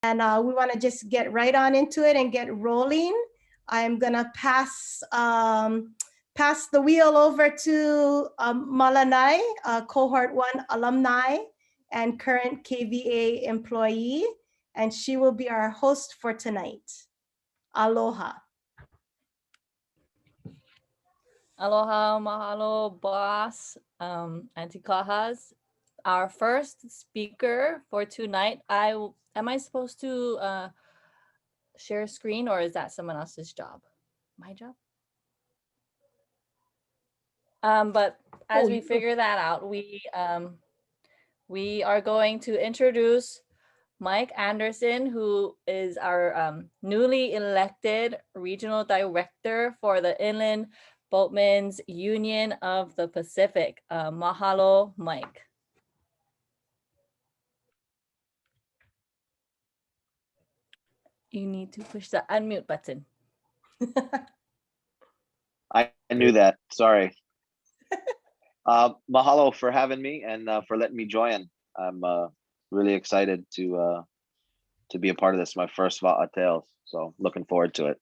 And we want to just get right on into it and get rolling. I'm gonna pass the wheel over to Malanai, cohort 1 alumni and current KVA employee, and she will be our host for tonight. Aloha. Aloha, mahalo, boss, Auntie Kahas. Our first speaker for tonight. Am I supposed to share a screen, or is that someone else's job? My job? But as we figure that out, we are going to introduce Mike Anderson, who is our newly elected regional director for the Inland Boatmen's Union of the Pacific. Mahalo, Mike. You need to push the unmute button. I knew that. Sorry. Mahalo for having me and for letting me join. I'm really excited to be a part of this. My first Waʻa Tales, so looking forward to it.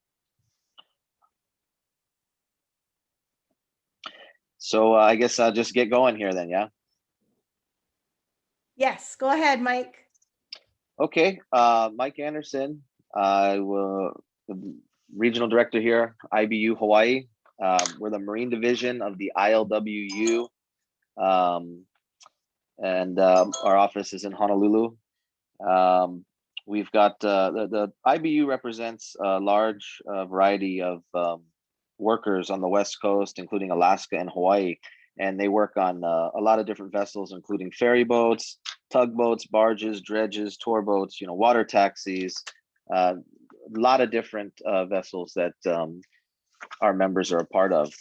So I guess I'll just get going here then, yeah? Yes, go ahead, Mike. Okay, Mike Anderson. I will regional director here, IBU Hawaii. We're the Marine Division of the ILWU, and our office is in Honolulu. We've got the IBU represents a large variety of workers on the West Coast, including Alaska and Hawaii, and they work on a lot of different vessels, including ferry boats, tugboats, barges, dredges, tour boats, water taxis, a lot of different vessels that our members are a part of.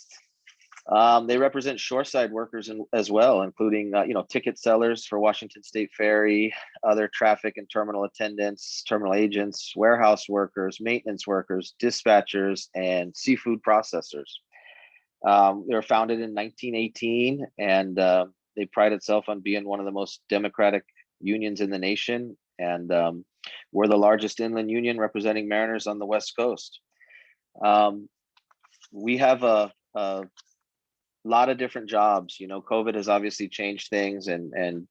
They represent shoreside workers as well, including ticket sellers for Washington State Ferry, other traffic and terminal attendants, terminal agents, warehouse workers, maintenance workers, dispatchers, and seafood processors. They were founded in 1918, and they pride itself on being one of the most democratic unions in the nation. And we're the largest inland union representing mariners on the West Coast. We have a lot of different jobs. COVID has obviously changed things and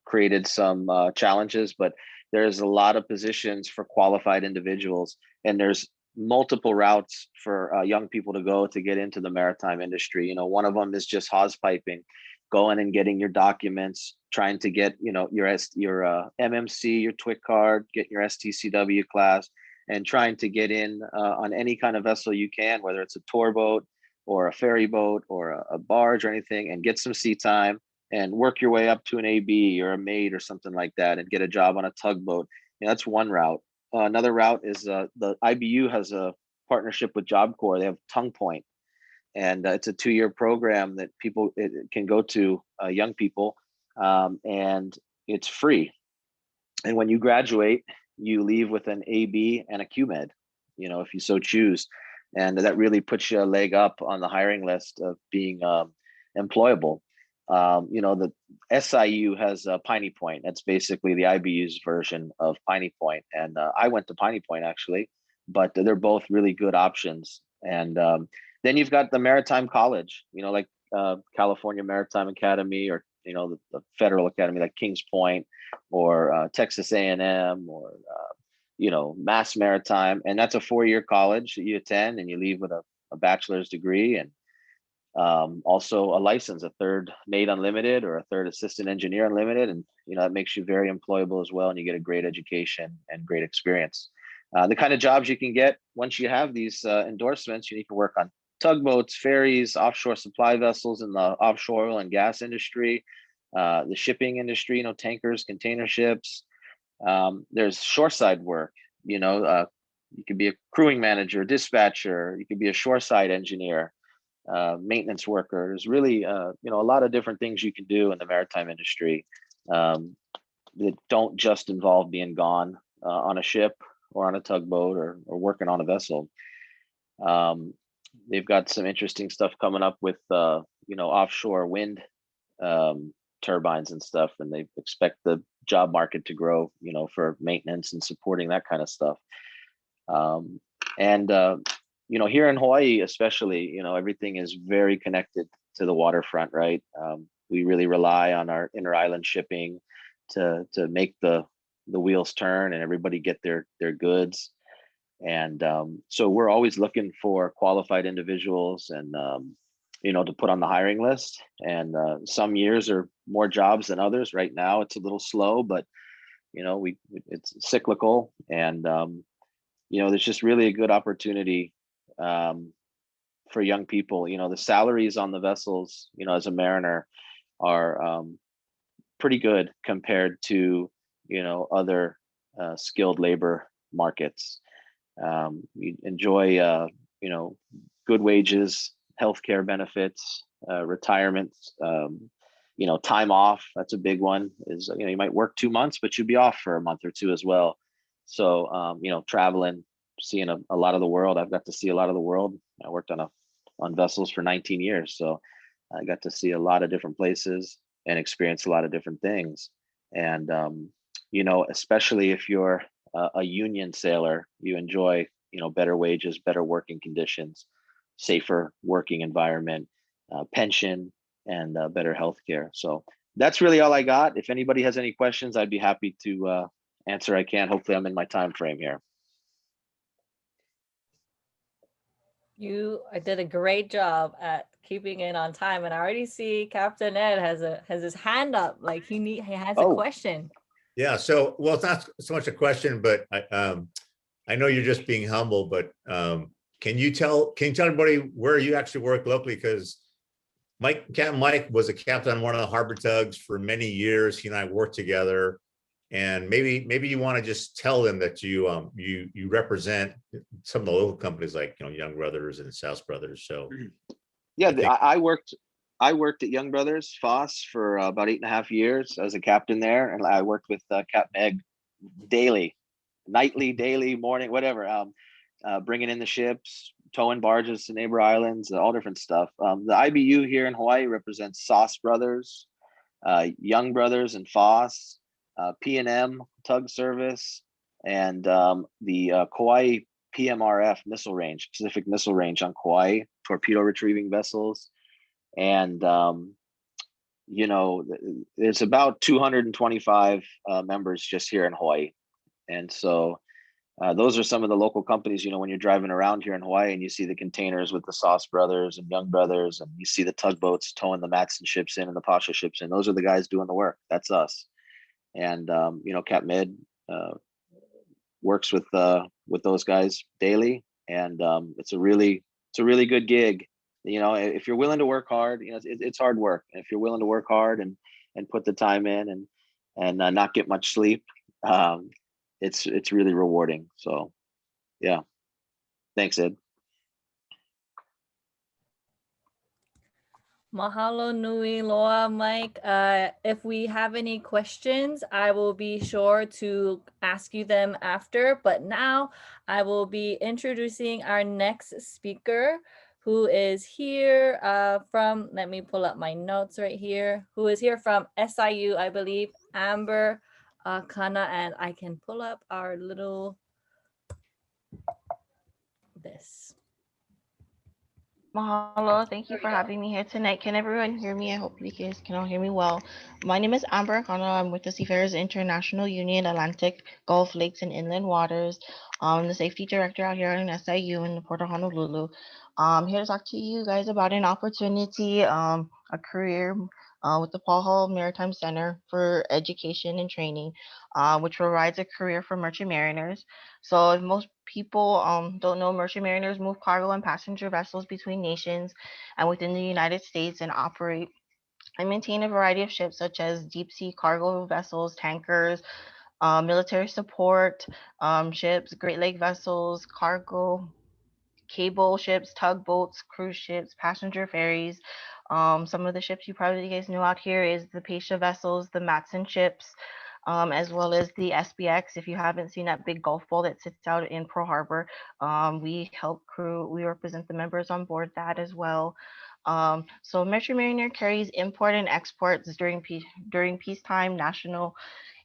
created some challenges, but there's a lot of positions for qualified individuals, and there's multiple routes for young people to go to get into the maritime industry. One of them is just hawse piping, going and getting your documents, trying to get your MMC, your TWIC card, get your STCW class, and trying to get in on any kind of vessel you can, whether it's a tour boat or a ferry boat or a barge or anything, and get some sea time and work your way up to an AB or a mate or something like that and get a job on a tugboat. That's one route. Another route is the IBU has a partnership with Job Corps. They have Tongue Point, and it's a 2-year program that people can go to, young people, and it's free. And when you graduate, you leave with an AB and a QMed, if you so choose. And that really puts you a leg up on the hiring list of being employable. The SIU has Piney Point. That's basically the IBU's version of Piney Point. And I went to Piney Point actually, but they're both really good options. And then you've got the Maritime College, like California Maritime Academy, or the Federal Academy like Kings Point, or Texas A&M, or Mass Maritime. And that's a 4-year college that you attend, and you leave with a bachelor's degree, and also a license, a third mate unlimited or a third assistant engineer unlimited. And that makes you very employable as well, and you get a great education and great experience. The kind of jobs you can get once you have these endorsements, you can work on tugboats, ferries, offshore supply vessels in the offshore oil and gas industry, the shipping industry, tankers, container ships. There's shoreside work. You could be a crewing manager, dispatcher. You could be a shoreside engineer, maintenance worker. There's really a lot of different things you can do in the maritime industry that don't just involve being gone on a ship or on a tugboat or working on a vessel. They've got some interesting stuff coming up with offshore wind turbines and stuff, and they expect the job market to grow, you know, for maintenance and supporting that kind of stuff. And you know, here in Hawaii, especially, you know, everything is very connected to the waterfront, right? We really rely on our inter-island shipping to make the wheels turn and everybody get their goods. And so we're always looking for qualified individuals and you know, to put on the hiring list. And some years are more jobs than others. Right now it's a little slow, but you know, it's cyclical. And you know, there's just really a good opportunity for young people. You know, the salaries on the vessels, you know, as a mariner are pretty good compared to, you know, other skilled labor markets. You enjoy, you know, good wages, healthcare benefits, retirement, you know, time off. That's a big one. Is, you know, you might work 2 months, but you'd be off for a month or two as well. So, you know, traveling, seeing a lot of the world. I've got to see a lot of the world. I worked on vessels for 19 years, so I got to see a lot of different places and experience a lot of different things. And you know, especially if you're a union sailor, you enjoy, you know, better wages, better working conditions, safer working environment, pension, and better healthcare. So that's really all I got. If anybody has any questions, I'd be happy to answer. I can. Hopefully, I'm in my time frame here. You did a great job at keeping it on time, and I already see Captain Ed has his hand up, like he has a question. Yeah. So, well, it's not so much a question, but I know you're just being humble, but can you tell everybody where you actually work locally? Because Captain Mike was a captain on one of the harbor tugs for many years. He and I worked together, and maybe you want to just tell them that you represent some of the local companies like, you know, Young Brothers and South Brothers. So yeah, I worked at Young Brothers Foss for about 8.5 years as a captain there, and I worked with Captain Egg daily, nightly, daily, morning, whatever, bringing in the ships, towing barges to neighbor islands, all different stuff. The IBU here in Hawaii represents Sauce Brothers, Young Brothers and Foss, P&M Tug Service, and the Kauai PMRF missile range, Pacific Missile Range on Kauai, torpedo retrieving vessels. And you know, there's about 225 members just here in Hawaii. And so those are some of the local companies. You know, when you're driving around here in Hawaii and you see the containers with the Sauce Brothers and Young Brothers, and you see the tugboats towing the Matson ships in and the Pasha ships in, those are the guys doing the work. That's us. And you know, Cap Med works with those guys daily, and it's a really good gig. You know, if you're willing to work hard, you know, it's hard work. And if you're willing to work hard and put the time in and not get much sleep, it's really rewarding. So yeah, thanks, Ed. Mahalo nui loa, Mike. If we have any questions, I will be sure to ask you them after. But now I will be introducing our next speaker, who is here from, let me pull up my notes right here, who is here from SIU, I believe, Amber Kana, and I can pull up our little, this. Mahalo, thank you for having me here tonight. Can everyone hear me? I hope you guys can all hear me well. My name is Amber Akano. I'm with the Seafarers International Union, Atlantic, Gulf, Lakes, and Inland Waters. I'm the safety director out here in SIU in the Port of Honolulu. I'm here to talk to you guys about an opportunity, a career with the Paul Hall Maritime Center for Education and Training, which provides a career for merchant mariners. So if most people don't know, merchant mariners move cargo and passenger vessels between nations and within the United States and operate and maintain a variety of ships such as deep sea cargo vessels, tankers, military support ships, Great Lake vessels, cargo, cable ships, tugboats, cruise ships, passenger ferries. Some of the ships you probably guys know out here is the Pasha vessels, the Matson ships, as well as the SBX. If you haven't seen that big golf ball that sits out in Pearl Harbor, we represent the members on board that as well. So Merchant Mariner carries import and exports during peacetime, national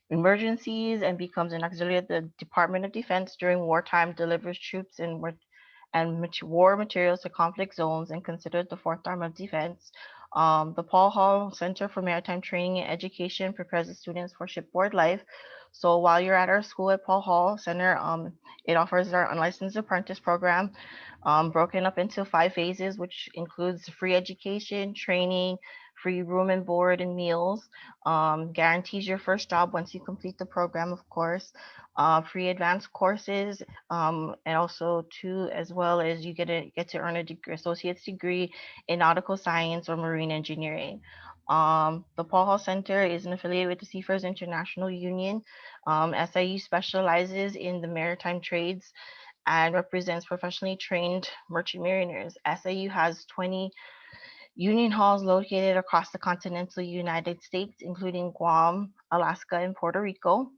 emergencies and becomes an auxiliary of the Department of Defense during wartime, delivers troops and war materials to conflict zones, and considered the fourth arm of defense. The Paul Hall Center for Maritime Training and Education prepares the students for shipboard life. So while you're at our school at Paul Hall Center, it offers our unlicensed apprentice program, broken up into 5 phases, which includes free education, training, free room and board and meals, guarantees your first job once you complete the program, of course, free advanced courses, and also too, as well as you get to earn a degree, associate's degree in nautical science or marine engineering. The Paul Hall Center is an affiliate with the Seafarers International Union. SIU specializes in the maritime trades and represents professionally trained merchant mariners. SIU has 20 union halls located across the continental United States, including Guam, Alaska, and Puerto Rico.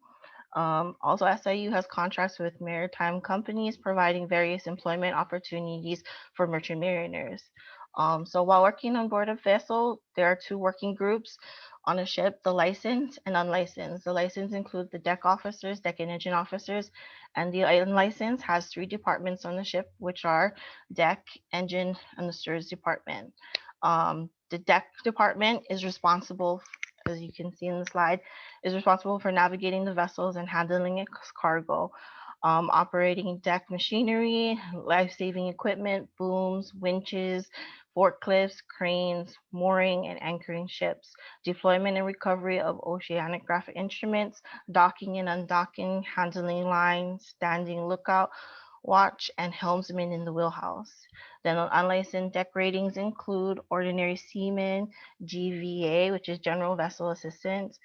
Also, SIU has contracts with maritime companies providing various employment opportunities for merchant mariners. So while working on board a vessel, there are 2 working groups on a ship, the licensed and unlicensed. The licensed include the deck officers, deck and engine officers, and the unlicensed has 3 departments on the ship, which are deck, engine, and the stewards department. The deck department is responsible, as you can see in the slide, is responsible for navigating the vessels and handling its cargo, operating deck machinery, life-saving equipment, booms, winches, forklifts, cranes, mooring and anchoring ships, deployment and recovery of oceanographic instruments, docking and undocking, handling lines, standing lookout, watch, and helmsman in the wheelhouse. Then unlicensed deck ratings include ordinary seaman, GVA, which is general vessel assistant,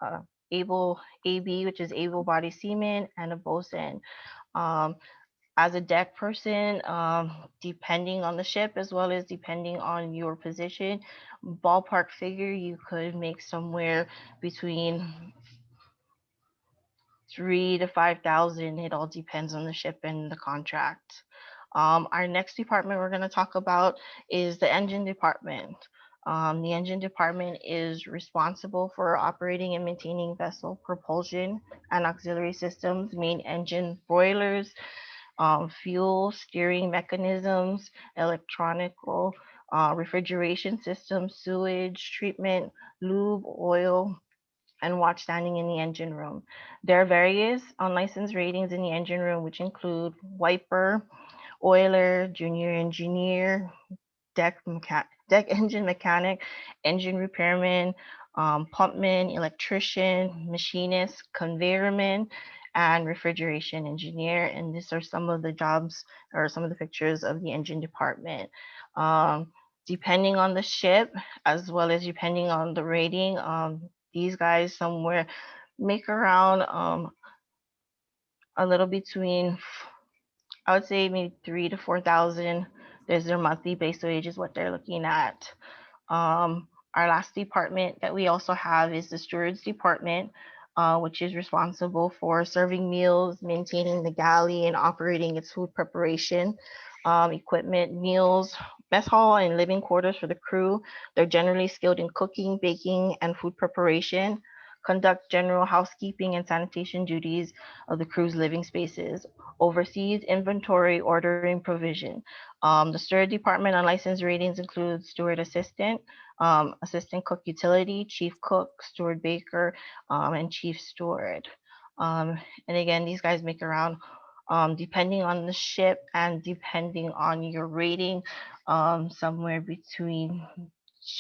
uh, able AB, which is able-bodied seaman, and a bosun. Um, as a deck person, depending on the ship as well as depending on your position, ballpark figure, you could make somewhere between 3 to 5,000. It all depends on the ship and the contract. Our next department we're going to talk about is the engine department. The engine department is responsible for operating and maintaining vessel propulsion and auxiliary systems, main engine boilers, fuel, steering mechanisms, electronical, refrigeration systems, sewage treatment, lube, oil, and watch standing in the engine room. There are various unlicensed ratings in the engine room, which include wiper, oiler, junior engineer, deck engine mechanic, engine repairman, pumpman, electrician, machinist, conveyorman, and refrigeration engineer. And these are some of the jobs or some of the pictures of the engine department. Depending on the ship, as well as depending on the rating, these guys somewhere make around a little between, I would say maybe 3 to 4,000. There's their monthly base wage is what they're looking at. Our last department that we also have is the Stewards Department, which is responsible for serving meals, maintaining the galley, and operating its food preparation, equipment, meals, mess hall, and living quarters for the crew. They're generally skilled in cooking, baking, and food preparation, conduct general housekeeping and sanitation duties of the crew's living spaces, oversees inventory, ordering, provision. The steward department unlicensed ratings include steward assistant, assistant cook utility, chief cook, steward baker, and chief steward. And again, these guys make around, depending on the ship and depending on your rating, somewhere between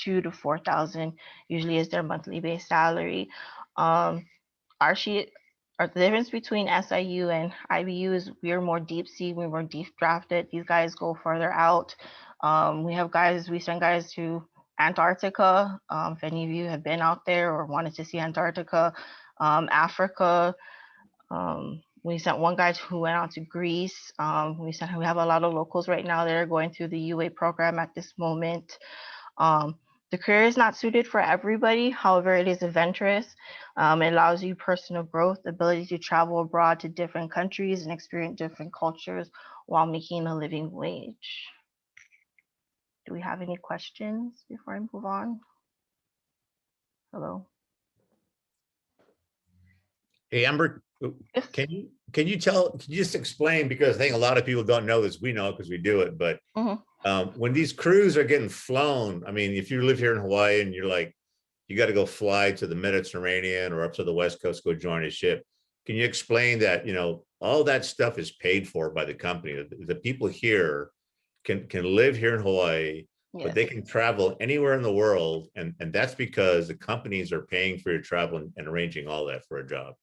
2 to 4,000 usually is their monthly base salary. Our sheet, or the difference between SIU and IBU is we're more deep sea, we're more deep drafted. These guys go further out. We send guys to Antarctica. If any of you have been out there or wanted to see Antarctica, Africa. We sent one guy who went out to Greece. We have a lot of locals right now that are going through the UA program at this moment. The career is not suited for everybody. However, it is adventurous. It allows you personal growth, the ability to travel abroad to different countries and experience different cultures while making a living wage. Do we have any questions before I move on? Hello. Hey, Amber, Yes. can you just explain, because I think a lot of people don't know this, we know because we do it, but when these crews are getting flown, I mean, if you live here in Hawaii and you're like, you got to go fly to the Mediterranean or up to the West Coast, go join a ship. Can you explain that, you know, all that stuff is paid for by the company? The people here can live here in Hawaii, but Yes. they can travel anywhere in the world. And that's because the companies are paying for your travel and arranging all that for a job.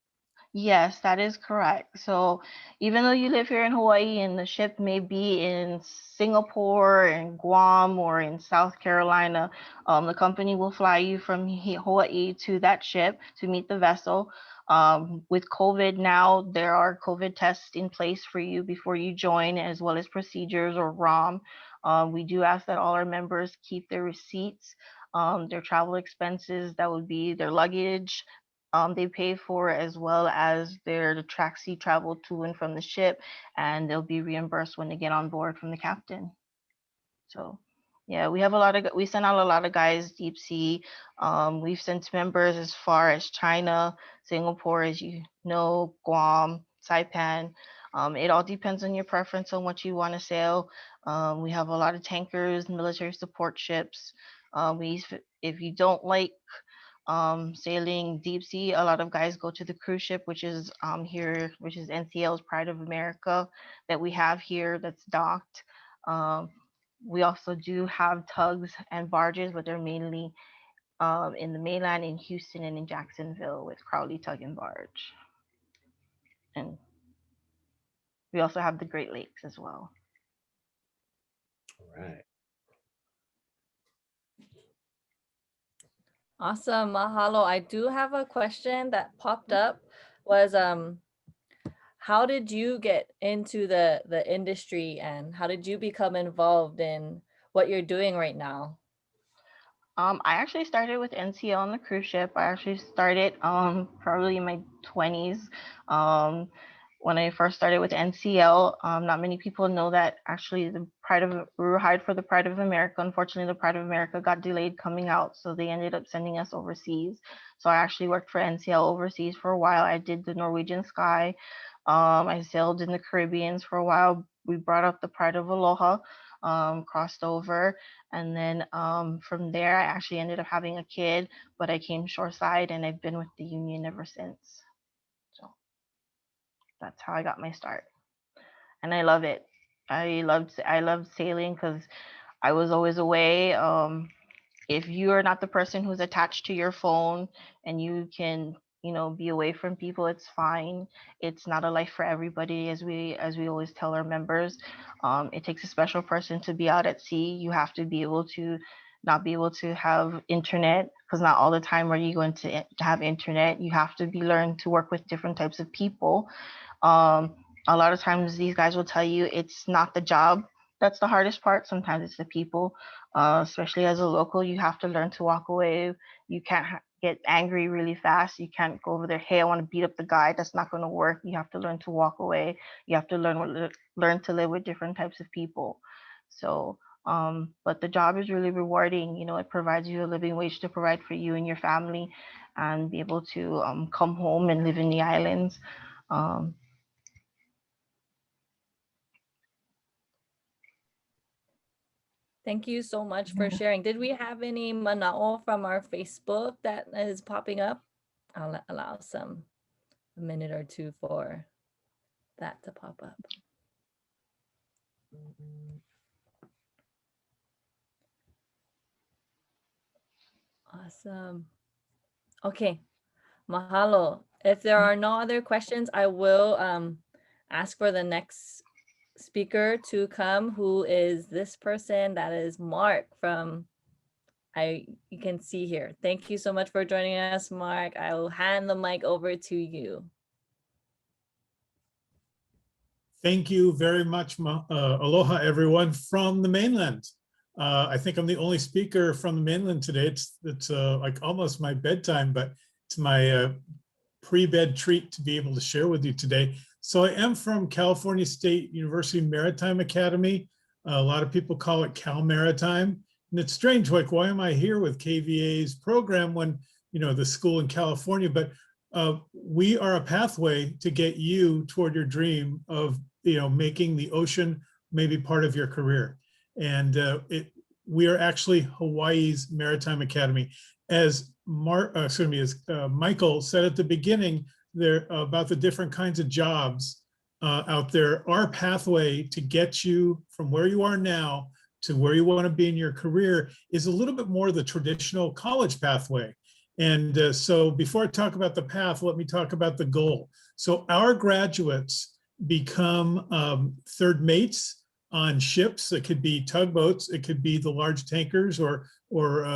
Yes, that is correct. So even though you live here in Hawaii and the ship may be in Singapore and Guam or in South Carolina, the company will fly you from Hawaii to that ship to meet the vessel. With COVID now, there are COVID tests in place for you before you join, as well as procedures or ROM. We do ask that all our members keep their receipts, their travel expenses, that would be their luggage, they pay for, as well as their taxi travel to and from the ship, and they'll be reimbursed when they get on board from the captain. So yeah, we send out a lot of guys deep sea. We've sent members as far as China, Singapore, as you know, Guam, Saipan. It all depends on your preference on what you want to sail. We have a lot of tankers, military support ships. If you don't like sailing deep sea, a lot of guys go to the cruise ship, which is here, which is NCL's Pride of America that we have here that's docked. We also do have tugs and barges, but they're mainly in the mainland, in Houston and in Jacksonville with Crowley Tug and Barge. And we also have the Great Lakes as well. All right. Awesome, mahalo. I do have a question that popped up. Was how did you get into the industry, and how did you become involved in what you're doing right now? I actually started with NCL on the cruise ship. I actually started probably in my 20s. When I first started with NCL, not many people know that actually we were hired for the Pride of America. Unfortunately, the Pride of America got delayed coming out, so they ended up sending us overseas. So I actually worked for NCL overseas for a while. I did the Norwegian Sky. I sailed in the Caribbeans for a while. We brought up the Pride of Aloha, crossed over. And then from there, I actually ended up having a kid, but I came shoreside and I've been with the union ever since. So that's how I got my start. And I love it. I loved sailing because I was always away. If you are not the person who's attached to your phone and you can, be away from people, it's fine. It's not a life for everybody, as we always tell our members. It takes a special person to be out at sea. You have to be able to not be able to have internet, because not all the time are you going to have internet. You have to learn to work with different types of people. A lot of times these guys will tell you it's not the job that's the hardest part. Sometimes it's the people, especially as a local. You have to learn to walk away. You can't get angry really fast. You can't go over there, hey, I want to beat up the guy. That's not going to work. You have to learn to walk away. You have to learn to live with different types of people. So, but the job is really rewarding. It provides you a living wage to provide for you and your family, and be able to come home and live in the islands. Thank you so much for sharing. Did we have any mana'o from our Facebook that is popping up? I'll allow a minute or two for that to pop up. Awesome. Okay, mahalo. If there are no other questions, I will ask for the next speaker to come, who is this person. That is Mark from, you can see here. Thank you so much for joining us, Mark. I will hand the mic over to you. Thank you very much. Aloha, everyone from the mainland. I think I'm the only speaker from the mainland today. It's like almost my bedtime, but it's my pre-bed treat to be able to share with you today. So I am from California State University Maritime Academy. A lot of people call it Cal Maritime. And it's strange, like, why am I here with KVA's program when, the school in California? But we are a pathway to get you toward your dream of, making the ocean maybe part of your career. And we are actually Hawaii's Maritime Academy. As Michael said at the beginning, there about the different kinds of jobs out there. Our pathway to get you from where you are now to where you want to be in your career is a little bit more the traditional college pathway. And so before I talk about the path, let me talk about the goal. So our graduates become third mates on ships. It could be tugboats, it could be the large tankers, or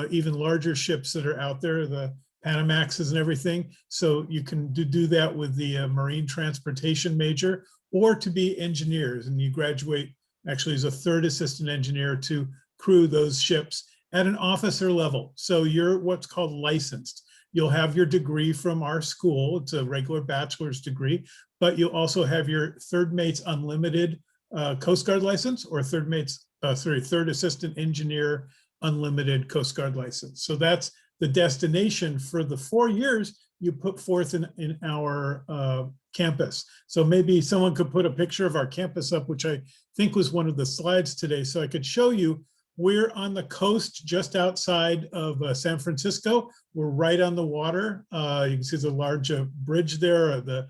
even larger ships that are out there, the Panamaxes and everything. So you can do that with the marine transportation major, or to be engineers, and you graduate actually as a third assistant engineer to crew those ships at an officer level. So you're what's called licensed. You'll have your degree from our school. It's a regular bachelor's degree, but you'll also have your third mate's unlimited Coast Guard license, or third assistant engineer unlimited Coast Guard license. So that's the destination for the 4 years you put forth in our campus. So maybe someone could put a picture of our campus up, which I think was one of the slides today, so I could show you. We're on the coast just outside of San Francisco. We're right on the water. You can see the large bridge there, the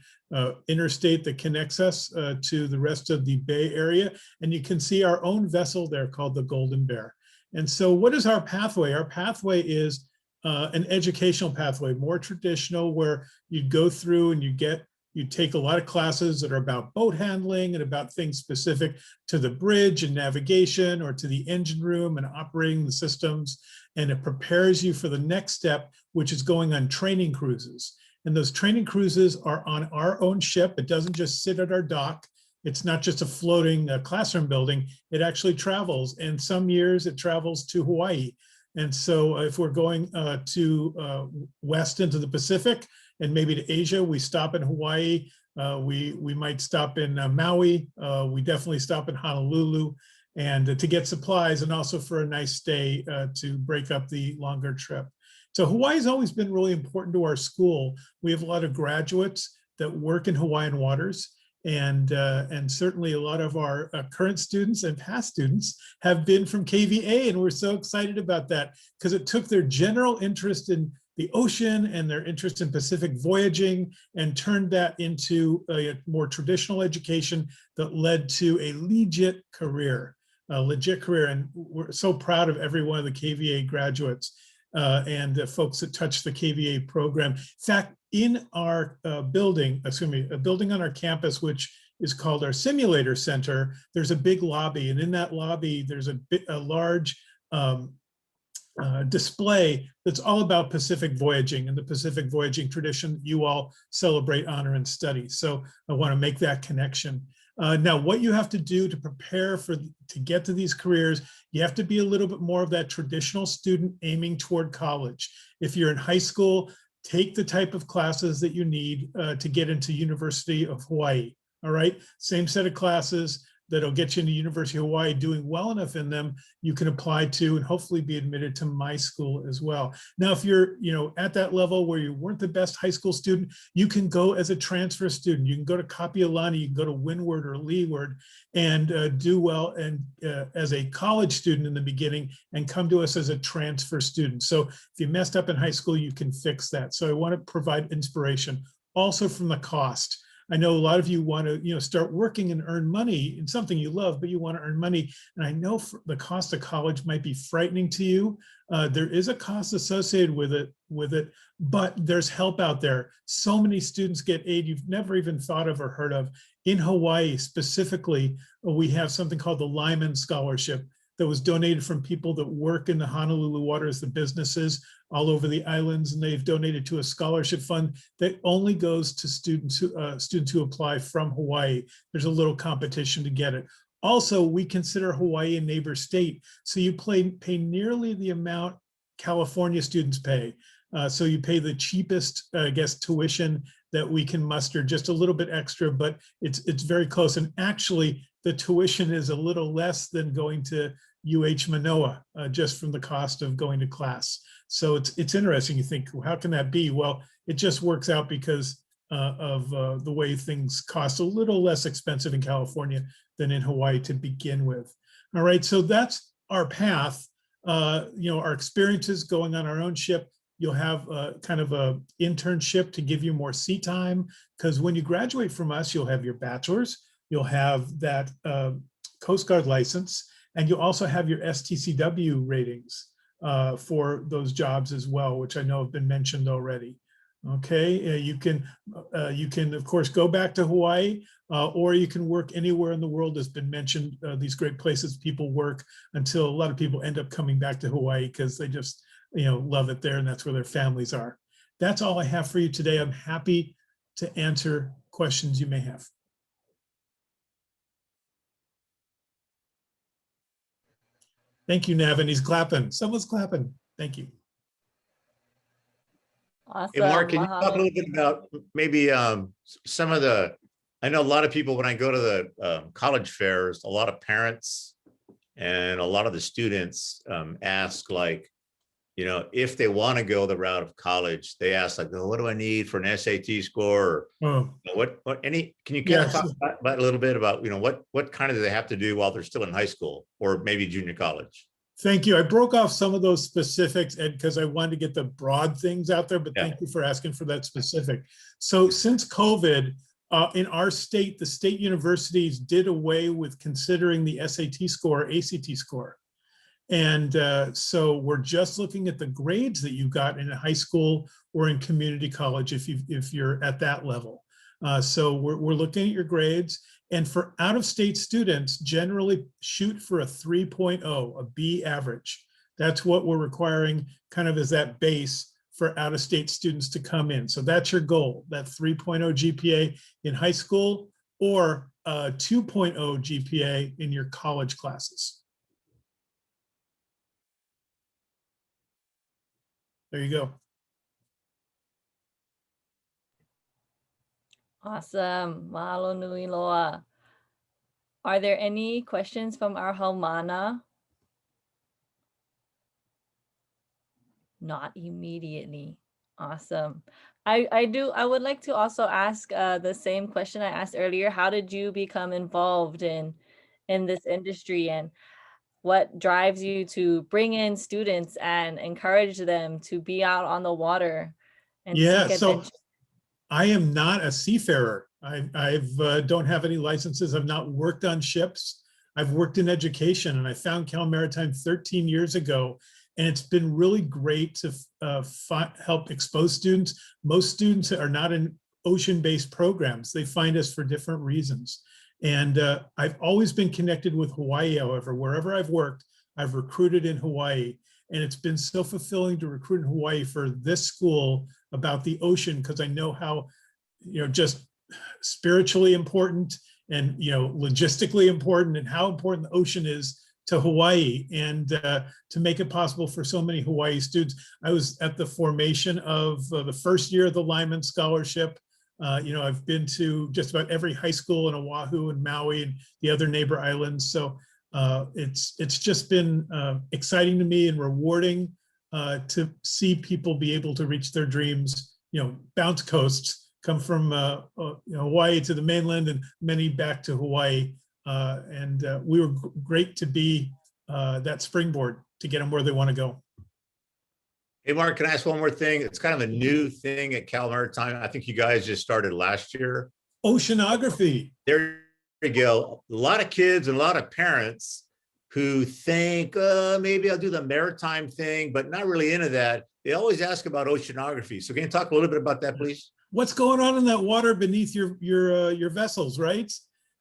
interstate that connects us to the rest of the Bay Area. And you can see our own vessel there called the Golden Bear. And so what is our pathway? Our pathway is an educational pathway, more traditional, where you go through and you take a lot of classes that are about boat handling and about things specific to the bridge and navigation, or to the engine room and operating the systems. And it prepares you for the next step, which is going on training cruises. And those training cruises are on our own ship. It doesn't just sit at our dock. It's not just a floating classroom building. It actually travels. And some years it travels to Hawaii. And so if we're going to west into the Pacific, and maybe to Asia, we stop in Hawaii. We might stop in Maui. We definitely stop in Honolulu, and to get supplies, and also for a nice stay to break up the longer trip. So Hawaii's always been really important to our school. We have a lot of graduates that work in Hawaiian waters, and certainly a lot of our current students and past students have been from KVA, and we're so excited about that, because it took their general interest in the ocean and their interest in Pacific voyaging and turned that into a more traditional education that led to a legit career. And we're so proud of every one of the KVA graduates and the folks that touch the KVA program. In fact, in our a building on our campus, which is called our Simulator Center, there's a big lobby, and in that lobby, there's a large display that's all about Pacific voyaging and the Pacific voyaging tradition you all celebrate, honor, and study. So I want to make that connection. Now, what you have to do to prepare to get to these careers, you have to be a little bit more of that traditional student aiming toward college. If you're in high school, take the type of classes that you need to get into University of Hawaii. All right, same set of classes that'll get you into University of Hawaii. Doing well enough in them, you can apply to and hopefully be admitted to my school as well. Now, if you're at that level where you weren't the best high school student, you can go as a transfer student. You can go to Kapiolani, you can go to Windward or Leeward and do well and as a college student in the beginning, and come to us as a transfer student. So if you messed up in high school, you can fix that. So I want to provide inspiration also from the cost. I know a lot of you want to, start working and earn money in something you love, but you want to earn money. And I know the cost of college might be frightening to you. There is a cost associated with it, but there's help out there. So many students get aid you've never even thought of or heard of. In Hawaii specifically, we have something called the Lyman Scholarship that was donated from people that work in the Honolulu waters, the businesses all over the islands, and they've donated to a scholarship fund that only goes to students who apply from Hawaii. There's a little competition to get it. Also, we consider Hawaii a neighbor state, so you pay nearly the amount California students pay. So you pay the cheapest, tuition that we can muster, just a little bit extra, but it's very close. And actually, the tuition is a little less than going to UH Manoa, just from the cost of going to class. So it's interesting. You think, well, how can that be? Well, it just works out because of the way things cost a little less expensive in California than in Hawaii to begin with. All right, so that's our path. Our experiences going on our own ship. You'll have kind of a internship to give you more sea time, because when you graduate from us, you'll have your bachelor's, you'll have that Coast Guard license, and you'll also have your STCW ratings for those jobs as well, which I know have been mentioned already. Okay, you can of course go back to Hawaii, or you can work anywhere in the world. Has been mentioned, these great places people work, until a lot of people end up coming back to Hawaii because they just love it there, and that's where their families are. That's all I have for you today. I'm happy to answer questions you may have. Thank you, Navin. He's clapping. Someone's clapping. Thank you. Awesome. Hey, Mark, can you talk a Mahalo. little bit about maybe some of the, I know a lot of people, when I go to the college fairs, a lot of parents and a lot of the students ask, like, if they want to go the route of college, they ask, like, oh, what do I need for an SAT score? Or can you kind of talk about a little bit about, what kind of do they have to do while they're still in high school or maybe junior college? Thank you. I broke off some of those specifics, Ed, because I wanted to get the broad things out there, but thank you for asking for that specific. So since COVID, in our state, the state universities did away with considering the SAT score, ACT score. And so we're just looking at the grades that you got in high school or in community college if you're at that level. So we're looking at your grades. And for out-of-state students, generally shoot for a 3.0, a B average. That's what we're requiring kind of as that base for out-of-state students to come in. So that's your goal, that 3.0 GPA in high school or 2.0 GPA in your college classes. There you go. Awesome. Mahalo nui loa. Are there any questions from our haumana? Not immediately. Awesome. I would like to also ask the same question I asked earlier. How did you become involved in this industry, and what drives you to bring in students and encourage them to be out on the water and seek adventure? I am not a seafarer. I don't have any licenses. I've not worked on ships. I've worked in education, and I found Cal Maritime 13 years ago. And it's been really great to help expose students. Most students are not in ocean-based programs. They find us for different reasons. And I've always been connected with Hawaii, however. Wherever I've worked, I've recruited in Hawaii. And it's been so fulfilling to recruit in Hawaii for this school about the ocean, because I know how, just spiritually important and, logistically important, and how important the ocean is to Hawaii, and to make it possible for so many Hawaii students. I was at the formation of the first year of the Lyman Scholarship. I've been to just about every high school in Oahu and Maui and the other neighbor islands. So it's just been exciting to me and rewarding to see people be able to reach their dreams, bounce coasts, come from Hawaii to the mainland and many back to Hawaii. And we were great to be that springboard to get them where they want to go. Hey, Mark, can I ask one more thing? It's kind of a new thing at Cal Maritime. I think you guys just started last year. Oceanography. There you go. A lot of kids and a lot of parents who think, maybe I'll do the maritime thing, but not really into that. They always ask about oceanography. So can you talk a little bit about that, please? What's going on in that water beneath your vessels, right?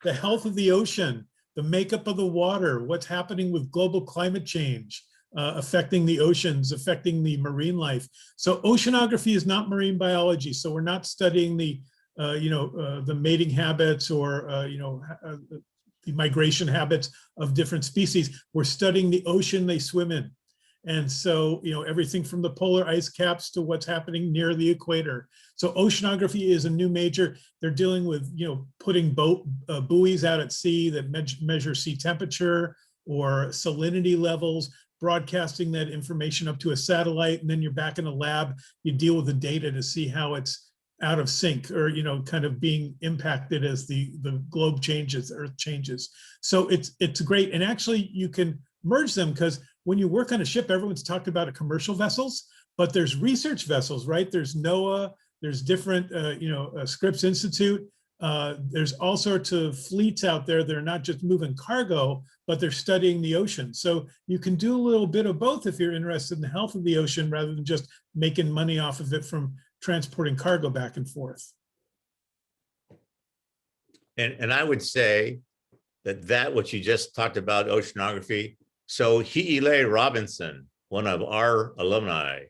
The health of the ocean, the makeup of the water, what's happening with global climate change, affecting the oceans, affecting the marine life. So oceanography is not marine biology. So we're not studying the mating habits or, the migration habits of different species. We're studying the ocean they swim in. And so, everything from the polar ice caps to what's happening near the equator. So oceanography is a new major. They're dealing with, putting buoys out at sea that measure sea temperature, or salinity levels, broadcasting that information up to a satellite, and then you're back in a lab, you deal with the data to see how it's out of sync or, kind of being impacted as the globe changes, Earth changes. So it's great. And actually you can merge them, because when you work on a ship, everyone's talked about commercial vessels, but there's research vessels, right? There's NOAA, there's different, Scripps Institute. There's all sorts of fleets out there that are not just moving cargo, but they're studying the ocean. So you can do a little bit of both if you're interested in the health of the ocean, rather than just making money off of it from transporting cargo back and forth. And I would say that what you just talked about, oceanography. So Hi'ile Robinson, one of our alumni,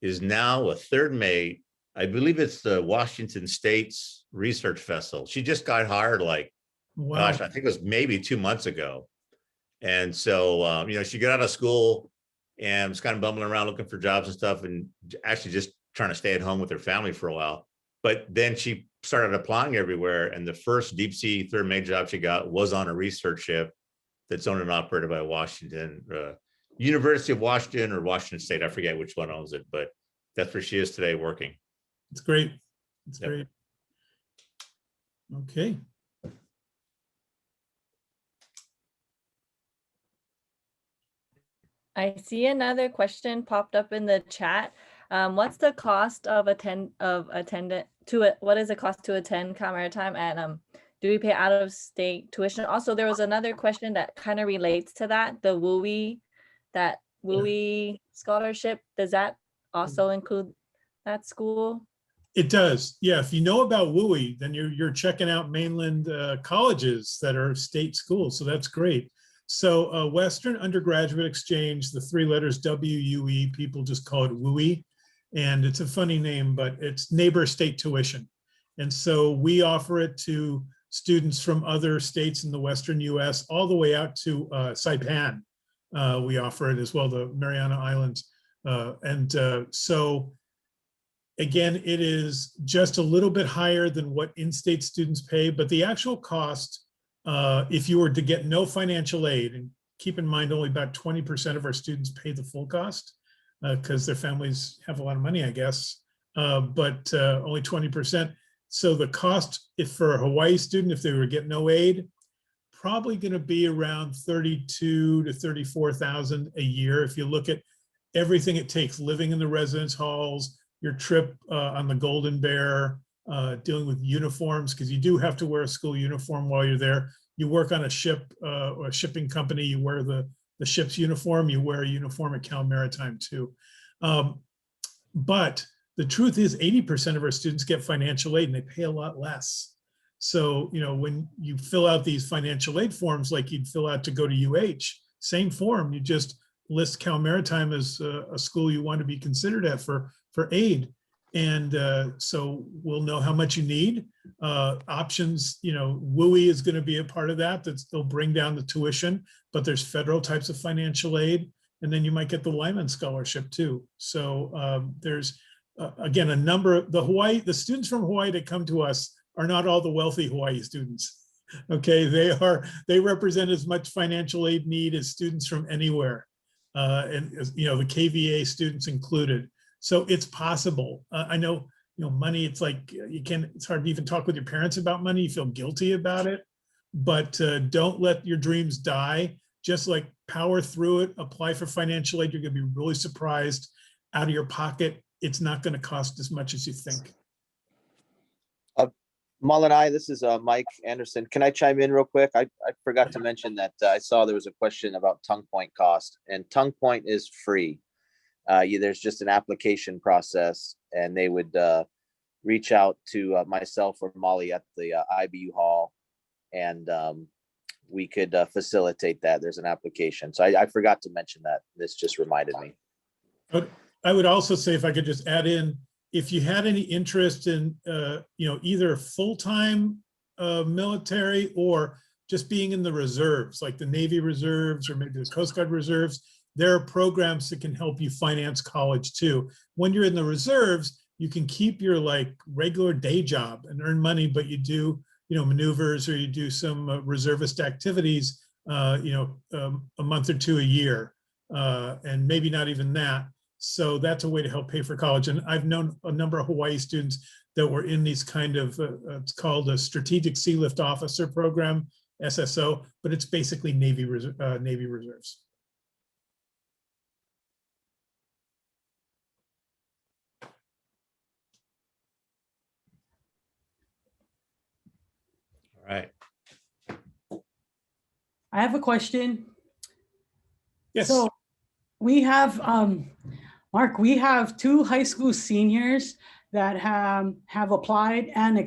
is now a third mate. I believe it's the Washington State's research vessel. She just got hired Wow. gosh, I think it was maybe 2 months ago. And so, she got out of school and was kind of bumbling around looking for jobs and stuff, and actually just trying to stay at home with her family for a while. But then she started applying everywhere. And the first deep sea third mate job she got was on a research ship that's owned and operated by Washington, University of Washington or Washington State. I forget which one owns it, but that's where she is today working. It's great. It's Yep. great. Okay. I see another question popped up in the chat. What's the cost of attendant to it? What is the cost to attend Cal Maritime, and do we pay out of state tuition? Also, there was another question that kind of relates to that. The WUI scholarship, does that also include that school? It does. Yeah. If you know about WUI, then you're checking out mainland colleges that are state schools. So that's great. So Western Undergraduate Exchange, the three letters WUE, people just call it WUI. And it's a funny name, but it's neighbor state tuition. And so we offer it to students from other states in the Western US, all the way out to Saipan. We offer it as well, the Mariana Islands. So again, it is just a little bit higher than what in-state students pay, but the actual cost, if you were to get no financial aid, and keep in mind only about 20% of our students pay the full cost because their families have a lot of money, I guess, but only 20%. So the cost, if for a Hawaii student, if they were to get no aid, probably going to be around $32,000 to $34,000 a year. If you look at everything it takes, living in the residence halls, your trip on the Golden Bear, dealing with uniforms, because you do have to wear a school uniform while you're there. You work on a ship or a shipping company, you wear the ship's uniform, you wear a uniform at Cal Maritime too. But the truth is 80% of our students get financial aid and they pay a lot less. So, when you fill out these financial aid forms, like you'd fill out to go to UH, same form, you just list Cal Maritime as a school you want to be considered at for aid. And so we'll know how much you need. Options, WUI is going to be a part of that. They'll bring down the tuition, but there's federal types of financial aid. And then you might get the Lyman Scholarship too. So there's, again, a number of the students from Hawaii that come to us are not all the wealthy Hawaii students. Okay, they represent as much financial aid need as students from anywhere. And the KVA students included. So it's possible. I know, money, it's like it's hard to even talk with your parents about money. You feel guilty about it, but don't let your dreams die. Just like power through it, apply for financial aid. You're going to be really surprised out of your pocket. It's not going to cost as much as you think. Malanai, this is Mike Anderson. Can I chime in real quick? I forgot to mention that I saw there was a question about tongue point cost, and tongue point is free. There's just an application process, and they would reach out to myself or Molly at the IBU hall, and we could facilitate that. There's an application. So I forgot to mention that. This just reminded me. But I would also say, if I could just add in, if you had any interest in, either full-time military or just being in the reserves, like the Navy reserves or maybe the Coast Guard reserves, there are programs that can help you finance college too. When you're in the reserves, you can keep your regular day job and earn money, but you do, maneuvers, or you do some reservist activities a month or two a year, and maybe not even that. So that's a way to help pay for college. And I've known a number of Hawaii students that were in these kind of, it's called a Strategic Sea Lift Officer Program, SSO, but it's basically Navy Reserves. All right. I have a question. Yes. So we have, Mark, we have 2 high school seniors that have applied and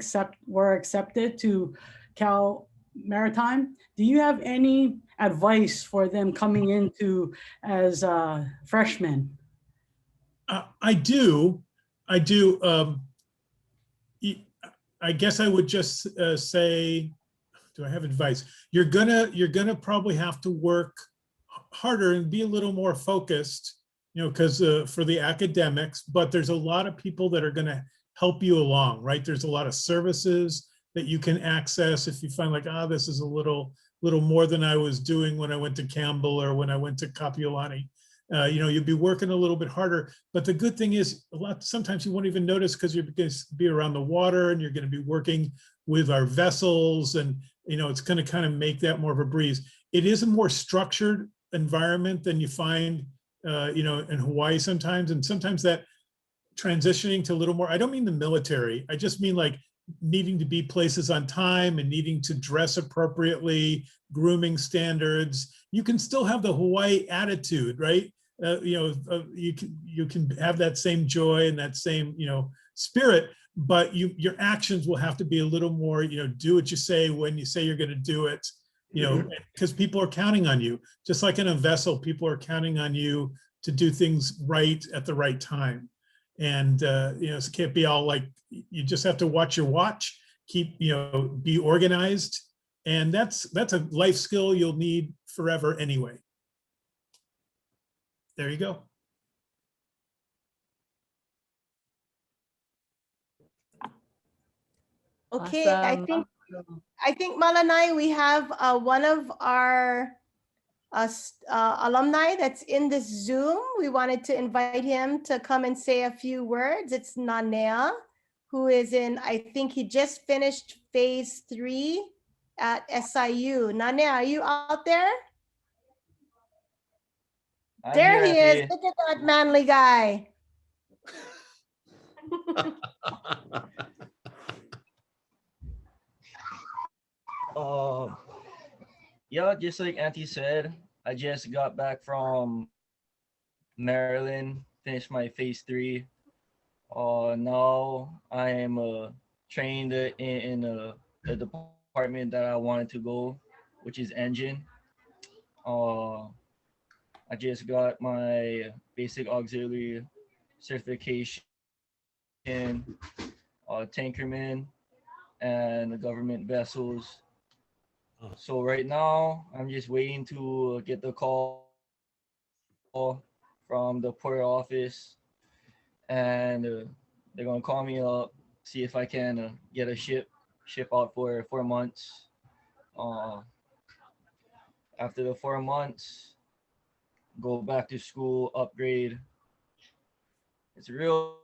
were accepted to Cal Maritime. Do you have any advice for them coming into as freshmen? I do. I guess I would just say, do I have advice? You're gonna probably have to work harder and be a little more focused, because for the academics, but there's a lot of people that are gonna help you along, right? There's a lot of services that you can access if you find like, this is a little more than I was doing when I went to Campbell or when I went to Kapiolani. You'll be working a little bit harder, but the good thing is sometimes you won't even notice because you're going to be around the water and you're going to be working with our vessels, and it's going to kind of make that more of a breeze. It is a more structured environment than you find in Hawaii sometimes, and sometimes that transitioning to a little more, I don't mean the military, I just mean like needing to be places on time and needing to dress appropriately, grooming standards. You can still have the Hawaii attitude, right? You can have that same joy and that same spirit, but your actions will have to be a little more, do what you say when you say you're going to do it, because people are counting on you. Just like in a vessel, people are counting on you to do things right at the right time. And it can't be all like, you just have to watch your watch, keep, be organized. And that's a life skill you'll need forever anyway. There you go. Okay, Awesome. I think Malanai, we have one of our alumni that's in this Zoom. We wanted to invite him to come and say a few words. It's Nanea, who is I think he just finished phase 3 at SIU. Nanea, are you out there? There he is. Look at that manly guy. Yeah, just like Auntie said, I just got back from Maryland, finished my phase 3. Now I am trained in the department that I wanted to go, which is engine. I just got my basic auxiliary certification, tankerman, and government vessels. So right now, I'm just waiting to get the call from the port office, and they're gonna call me up, see if I can get a ship out for 4 months. After the 4 months, go back to school, upgrade. It's real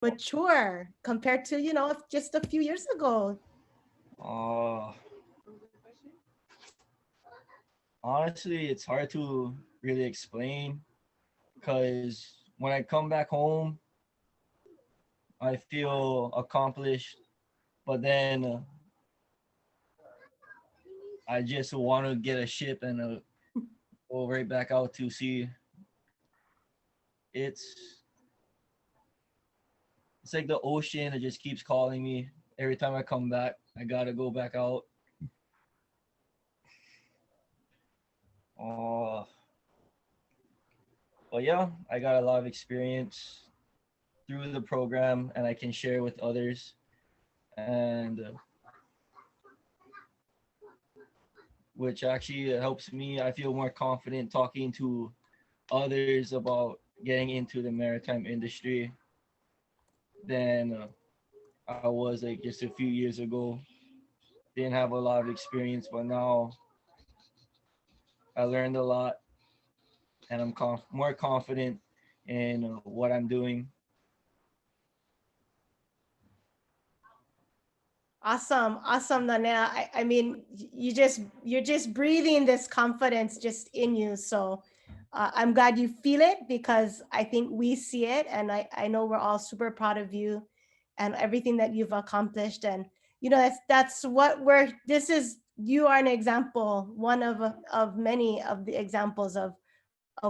mature compared to, you know, just a few years ago? Honestly, it's hard to really explain because when I come back home, I feel accomplished, but then I just want to get a ship and go right back out to sea. It's it's like the ocean. It just keeps calling me every time I come back. I gotta go back out. Uh, but yeah, I got a lot of experience through the program, and I can share with others. And which actually helps me. I feel more confident talking to others about getting into the maritime industry than I was like just a few years ago. Didn't have a lot of experience, but now I learned a lot, and I'm more confident in what I'm doing. Awesome, awesome, Nanea. I mean, you're just breathing this confidence just in you. So I'm glad you feel it, because I think we see it, and I know we're all super proud of you and everything that you've accomplished. And you know, that's what you are an example, one of many of the examples of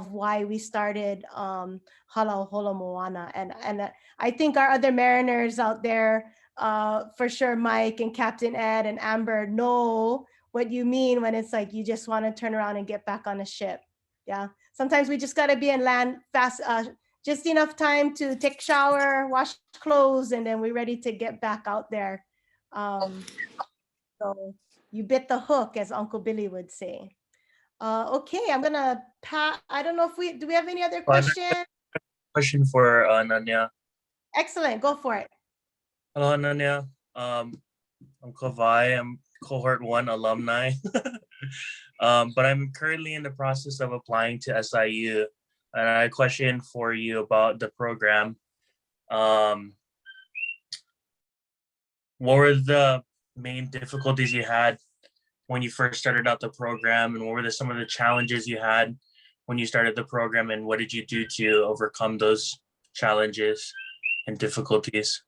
why we started Hala Holo Moana. And I think our other mariners out there, for sure, Mike and Captain Ed and Amber, know what you mean when it's like you just want to turn around and get back on a ship. Yeah, sometimes we just got to be in land fast, just enough time to take a shower, wash clothes, and then we're ready to get back out there. So you bit the hook, as Uncle Billy would say. Okay, I'm gonna I don't know if do we have any other questions? Question for Nanya. Excellent, go for it. Hello, Nanya. I'm Kawai. I'm cohort 1 alumni. But I'm currently in the process of applying to SIU. And I have a question for you about the program. What were the main difficulties you had when you first started out the program, and what were some of the challenges you had when you started the program, and what did you do to overcome those challenges and difficulties?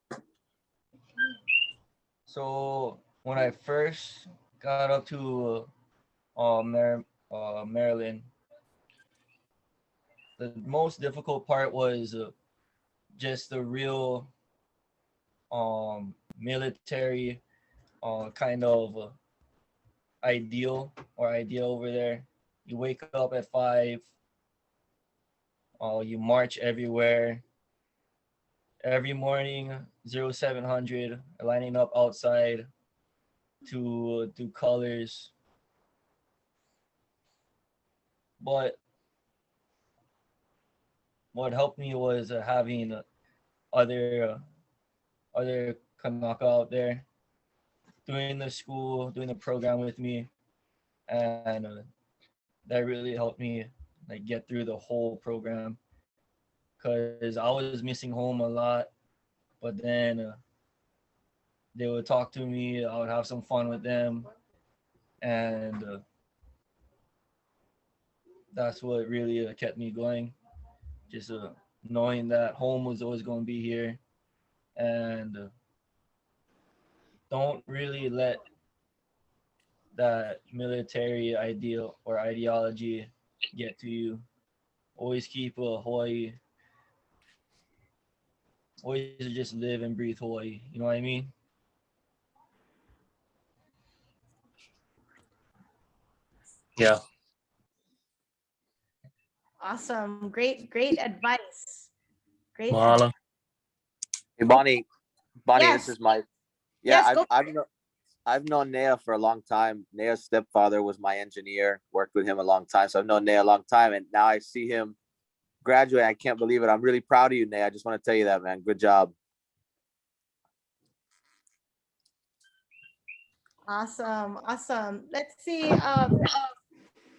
So when I first got up to Maryland, the most difficult part was just the real military kind of ideal over there. You wake up at 5, you march everywhere. Every morning, 0700, lining up outside to do colors. But what helped me was having other Kanaka out there doing the program with me, and that really helped me like get through the whole program, because I was missing home a lot. But then they would talk to me, I would have some fun with them, and that's what really kept me going, just knowing that home was always going to be here. And don't really let that military ideal or ideology get to you. Always keep Hawaii. Always just live and breathe Hawaii. You know what I mean? Yeah. Awesome, great advice. Great Mahalo. Hey, Bonnie, Yes. this is Mike. Yeah, Yes, I've known Nea for a long time. Nea's stepfather was my engineer, worked with him a long time. So I've known Nea a long time. And now I see him graduate. I can't believe it. I'm really proud of you, Nea. I just want to tell you that, man. Good job. Awesome. Let's see.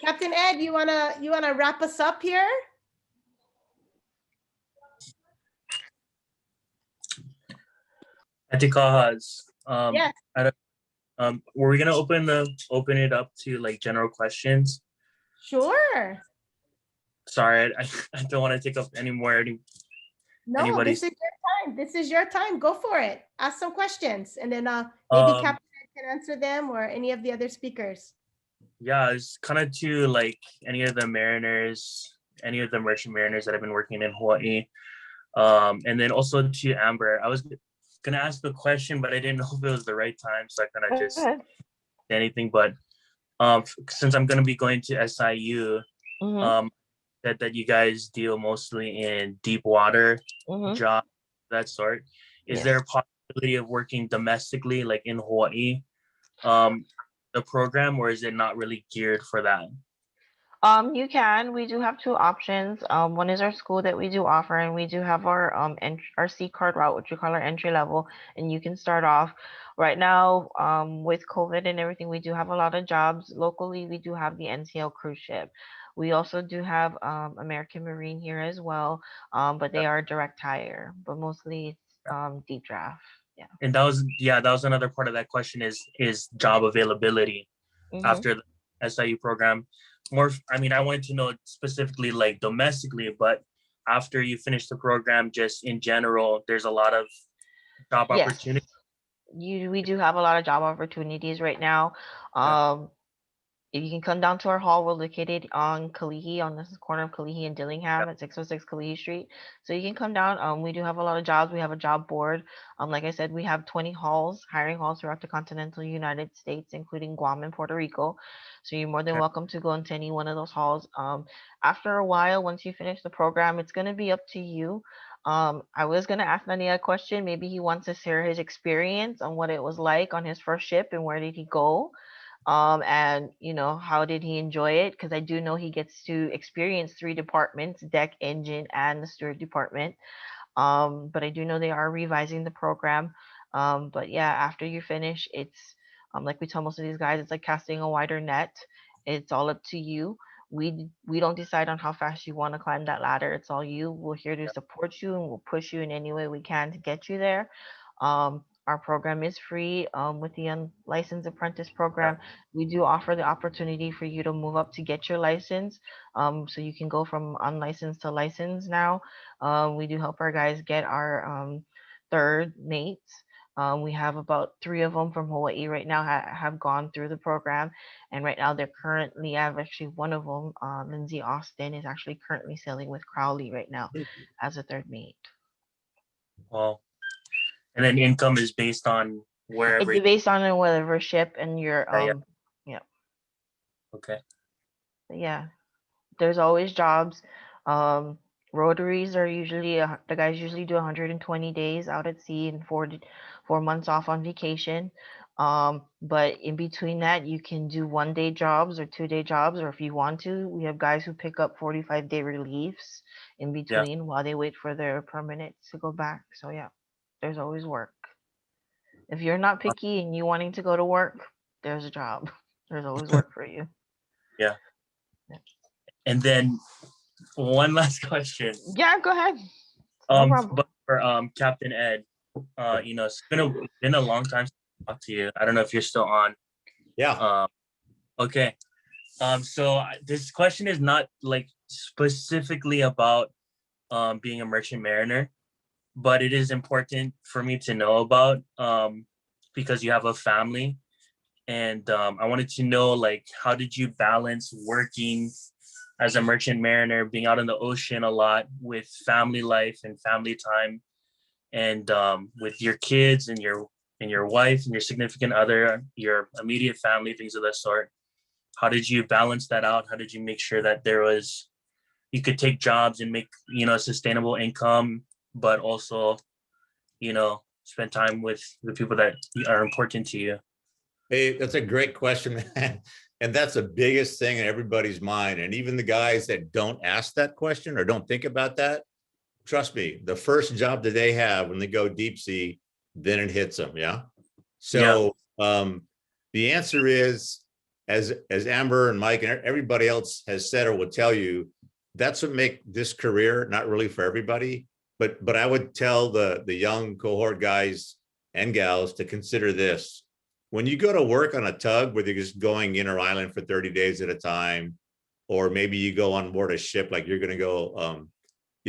Captain Ed, you wanna wrap us up here? Atikahas, Yes. were we gonna open it up to like general questions? Sure. Sorry, I don't want to take up any more. No, Anybody's- this is your time. This is your time. Go for it. Ask some questions, and then maybe Captain Ed can answer them, or any of the other speakers. Yeah, it's kind of to like any of the mariners, any of the merchant mariners that have been working in Hawaii. And then also to Amber, I was gonna ask the question, but I didn't know if it was the right time, so I kind of just Go anything. But since I'm gonna be going to SIU, ahead. that you guys deal mostly in deep water Mhm. jobs, that sort. Is Yes. there a possibility of working domestically, like in Hawaii, the program, or is it not really geared for that? You can. We do have two options. One is our school that we do offer, and we do have our our C card route, which we call our entry level, and you can start off. Right now, with COVID and everything, we do have a lot of jobs locally. We do have the NCL cruise ship. We also do have American Marine here as well, but they are direct hire, but mostly it's deep draft. Yeah. And that was another part of that question is job availability Mhm. after the SIU program. More, I mean, I wanted to know specifically like domestically, but after you finish the program, just in general, there's a lot of job Yes. opportunities. We do have a lot of job opportunities right now. If you can come down to our hall, we're located on Kalihi, on this corner of Kalihi and Dillingham at 606 Kalihi Street. So you can come down. We do have a lot of jobs. We have a job board. Like I said, we have 20 halls, hiring halls throughout the continental United States, including Guam and Puerto Rico. So you're more than welcome to go into any one of those halls. After a while, once you finish the program, it's going to be up to you. I was going to ask Nania a question. Maybe he wants to share his experience on what it was like on his first ship and where did he go. And how did he enjoy it? Because I do know he gets to experience 3 departments: deck, engine, and the steward department. But I do know they are revising the program. But yeah, after you finish, it's like we tell most of these guys, it's like casting a wider net. It's all up to you. We don't decide on how fast you want to climb that ladder. It's all you. We're here to support you, and we'll push you in any way we can to get you there. Our program is free. With the unlicensed apprentice program, we do offer the opportunity for you to move up to get your license. So you can go from unlicensed to licensed now. We do help our guys get our third mates. We have about 3 of them from Hawaii right now have gone through the program. And right now I have actually one of them, Lindsay Austin, is actually currently sailing with Crowley right now as a third mate. Well, and then income is based on wherever. It's based on whatever ship and your yeah. Okay. But yeah, there's always jobs. Rotaries are usually the guys usually do 120 days out at sea and 4 months off on vacation. But in between that, you can do 1-day jobs or 2-day jobs, or if you want to, we have guys who pick up 45-day reliefs in between while they wait for their permanents to go back. So yeah, there's always work. If you're not picky and you wanting to go to work, there's a job. There's always work for you. Yeah. And then one last question. Yeah, go ahead. No problem. But for Captain Ed, it's been a long time since I talked to you. I don't know if you're still on. Yeah. Okay. So this question is not like specifically about being a merchant mariner, but it is important for me to know about because you have a family, and I wanted to know, like, how did you balance working as a merchant mariner, being out in the ocean a lot, with family life and family time, and with your kids and your wife and your significant other, your immediate family, things of that sort? How did you balance that out? How did you make sure that you could take jobs and make, sustainable income, but also, spend time with the people that are important to you? Hey, that's a great question, man. And that's the biggest thing in everybody's mind. And even the guys that don't ask that question or don't think about that, trust me, the first job that they have when they go deep sea, then it hits them. Yeah. So the answer is, as Amber and Mike and everybody else has said or will tell you, that's what make this career not really for everybody. But I would tell the young cohort guys and gals to consider this. When you go to work on a tug where they're just going inter island for 30 days at a time, or maybe you go on board a ship like you're going to go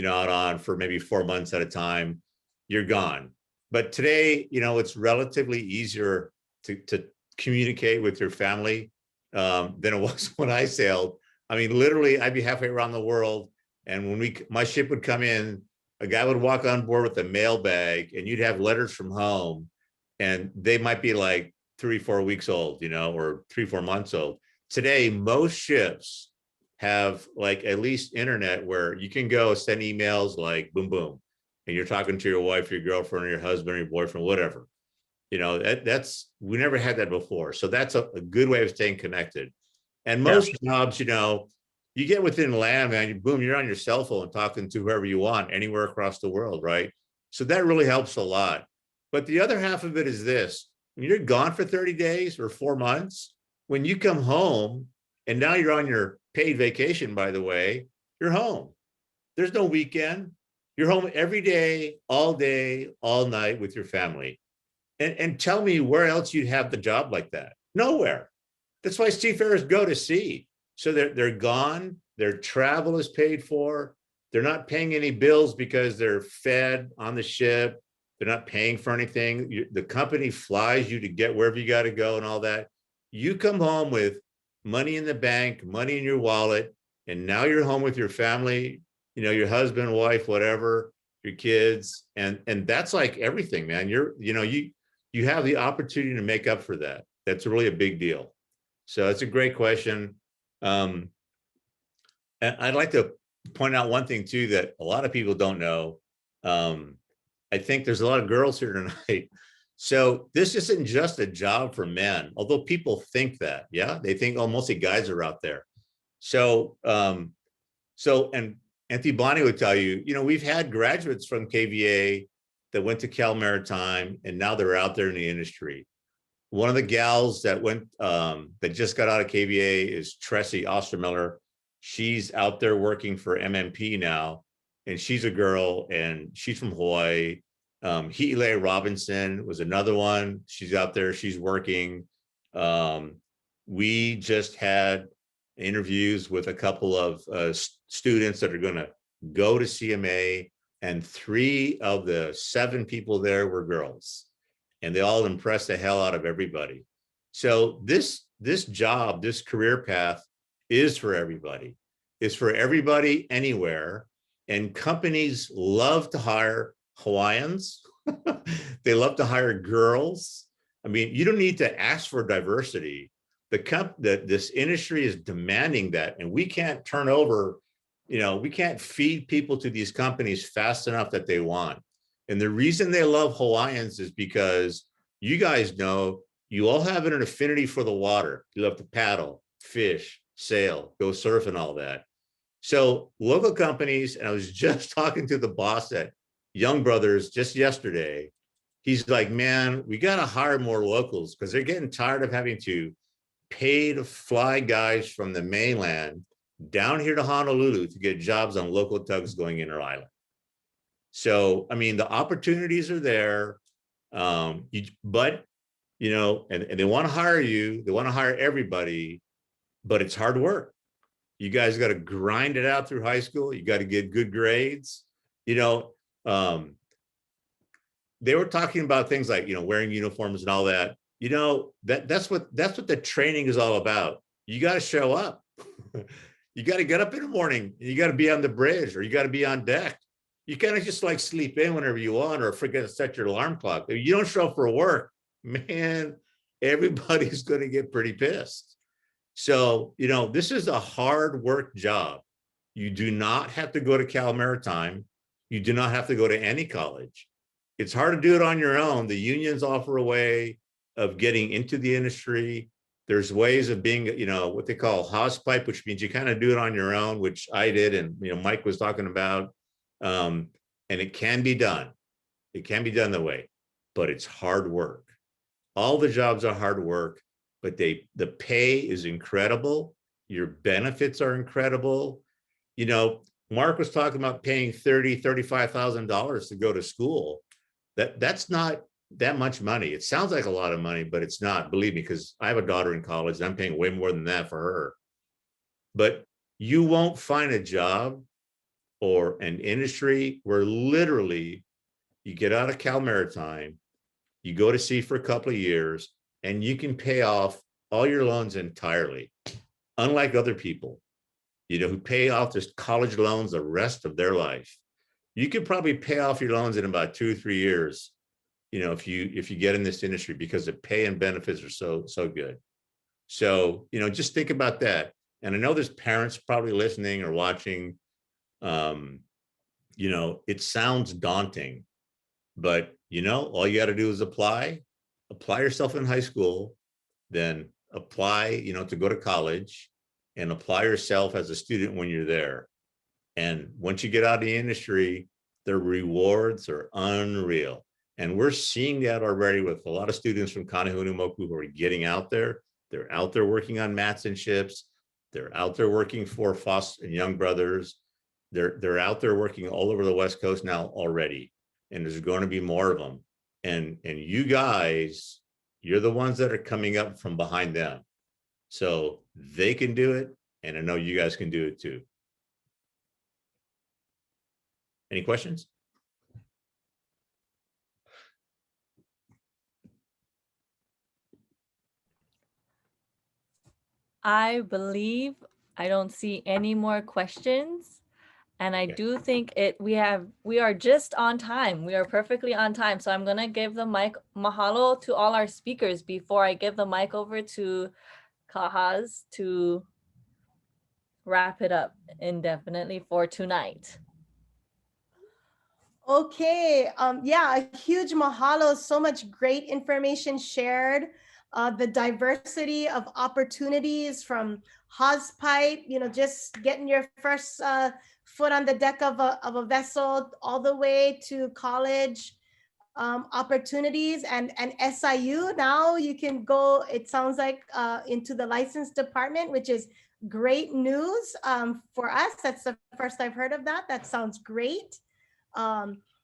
out on for maybe 4 months at a time, you're gone. But today, it's relatively easier to communicate with your family than it was when I sailed. I mean, literally, I'd be halfway around the world, and when my ship would come in, a guy would walk on board with a mail bag, and you'd have letters from home, and they might be like 3-4 weeks old, or 3-4 months old. Today, most ships have like at least internet where you can go send emails like boom, boom, and you're talking to your wife, your girlfriend, or your husband, or your boyfriend, whatever. That's, we never had that before. So that's a good way of staying connected. And most jobs, you get within land, man, boom, you're on your cell phone talking to whoever you want anywhere across the world, right? So that really helps a lot. But the other half of it is this: when you're gone for 30 days or 4 months, when you come home, and now you're on your paid vacation, by the way, you're home. There's no weekend. You're home every day, all night with your family. And tell me where else you'd have the job like that? Nowhere. That's why seafarers go to sea. So they're gone, their travel is paid for, they're not paying any bills because they're fed on the ship, they're not paying for anything. The company flies you to get wherever you got to go and all that. You come home with money in the bank, money in your wallet, and now you're home with your family, your husband, wife, whatever, your kids, and that's like everything, man. You have the opportunity to make up for that. That's really a big deal. So it's a great question. And I'd like to point out one thing too that a lot of people don't know. I think there's a lot of girls here tonight. So this isn't just a job for men, although people think that, yeah, they think, oh, mostly guys are out there. So, and Auntie Bonnie would tell you, we've had graduates from KVA that went to Cal Maritime, and now they're out there in the industry. One of the gals that that just got out of KVA is Tressy Oster. She's out there working for MMP now, and she's a girl, and she's from Hawaii. Hi'ile Robinson was another one. She's out there, she's working. We just had interviews with a couple of students that are going to go to CMA, and 3 of the 7 people there were girls, and they all impressed the hell out of everybody. So this job, this career path is for everybody. It's for everybody anywhere. And companies love to hire Hawaiians. They love to hire girls. I mean, you don't need to ask for diversity. This industry is demanding that, and we can't turn over, we can't feed people to these companies fast enough that they want. And the reason they love Hawaiians is because you guys know you all have an affinity for the water. You love to paddle, fish, sail, go surf and all that. So local companies, and I was just talking to the boss at Young Brothers just yesterday. He's like, man, we got to hire more locals because they're getting tired of having to pay to fly guys from the mainland down here to Honolulu to get jobs on local tugs going inter-island. So, I mean, the opportunities are there, and they want to hire you, they want to hire everybody, but it's hard work. You guys got to grind it out through high school. You got to get good grades. They were talking about things like, wearing uniforms and all that. That's what the training is all about. You got to show up. You got to get up in the morning. You got to be on the bridge, or you got to be on deck. You can't just like sleep in whenever you want, or forget to set your alarm clock. If you don't show up for work, man, everybody's going to get pretty pissed. So, this is a hard work job. You do not have to go to Cal Maritime. You do not have to go to any college. It's hard to do it on your own. The unions offer a way of getting into the industry. There's ways of being, what they call housepipe, which means you kind of do it on your own, which I did, and Mike was talking about. And it can be done. It can be done that way, but it's hard work. All the jobs are hard work, but the pay is incredible. Your benefits are incredible. Mark was talking about paying $35,000 to go to school. That's not that much money. It sounds like a lot of money, but it's not, believe me, because I have a daughter in college and I'm paying way more than that for her. But you won't find a job or an industry where literally you get out of Cal Maritime, you go to sea for a couple of years, and you can pay off all your loans entirely. Unlike other people, who pay off their college loans the rest of their life. You could probably pay off your loans in about 2 or 3 years, if you get in this industry, because the pay and benefits are so good. So, just think about that. And I know there's parents probably listening or watching. It sounds daunting, but all you got to do is apply yourself in high school, then apply, to go to college, and apply yourself as a student when you're there. And once you get out of the industry, the rewards are unreal. And we're seeing that already with a lot of students from Kanehunumoku who are getting out there. They're out there working on mats and ships. They're out there working for Foss and Young Brothers. They're out there working all over the West Coast now already. And there's going to be more of them. And you guys, you're the ones that are coming up from behind them. So they can do it. And I know you guys can do it too. Any questions? I believe I don't see any more questions. And I do think we are just on time. We are perfectly on time. So I'm gonna give the mic, mahalo to all our speakers before I give the mic over to Kahaz to wrap it up indefinitely for tonight. Okay, yeah, a huge mahalo, so much great information shared. The diversity of opportunities from hawspipe, just getting your first foot on the deck of a vessel, all the way to college opportunities and SIU. Now you can go, it sounds like, into the license department, which is great news for us. That's the first I've heard of that. That sounds great.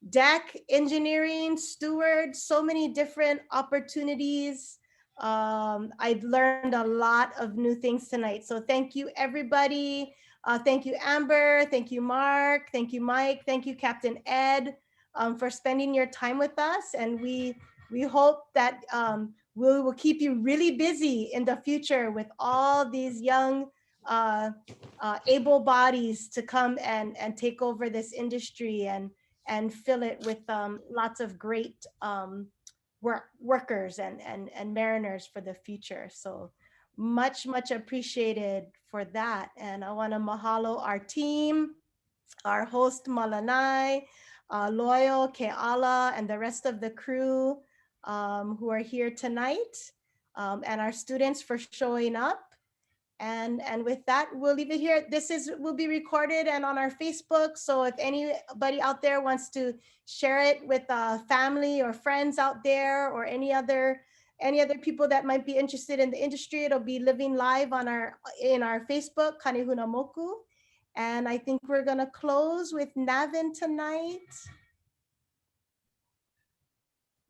Deck, engineering, steward, so many different opportunities. I've learned a lot of new things tonight. So thank you, everybody. Thank you, Amber. Thank you, Mark. Thank you, Mike. Thank you, Captain Ed, for spending your time with us. And we hope that we will keep you really busy in the future with all these young able bodies to come and take over this industry and fill it with lots of great workers and mariners for the future. So much appreciated for that. And I want to mahalo our team, our host Malanai, Loyal, Keala, and the rest of the crew who are here tonight, and our students for showing up. And with that, we'll leave it here. This will be recorded and on our Facebook. So if anybody out there wants to share it with family or friends out there, or any other people that might be interested in the industry, it'll be living live on in our Facebook, Kanehunamoku. And I think we're gonna close with Navin tonight.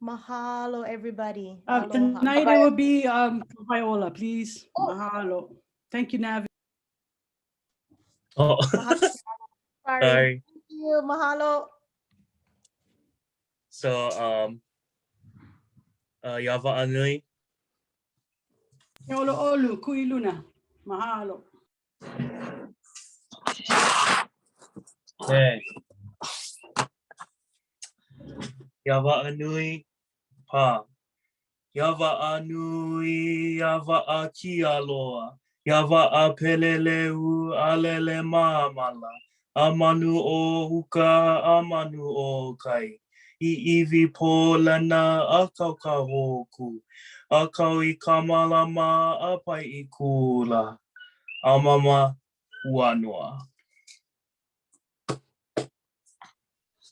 Mahalo, everybody. Tonight it will be Viola, please. Mahalo. Thank you, Navi. Oh, sorry. Thank you, mahalo. So, Yava Anui. Olo olu, kui luna. Mahalo. Hey. Yava Anui Pa. Yava Anui, Yava A Kialoa. Yava A Peleleu, Alele Mamala. Amanu O Huka, Amanu O Kai. Iivi Polana, Akauka Hoku. Akau I Kamalama, Apai I Kula. Amama Uanua.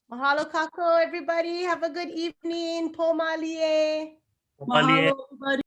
Mahalo kako, everybody. Have a good evening. Po malie. Mahalo, everybody.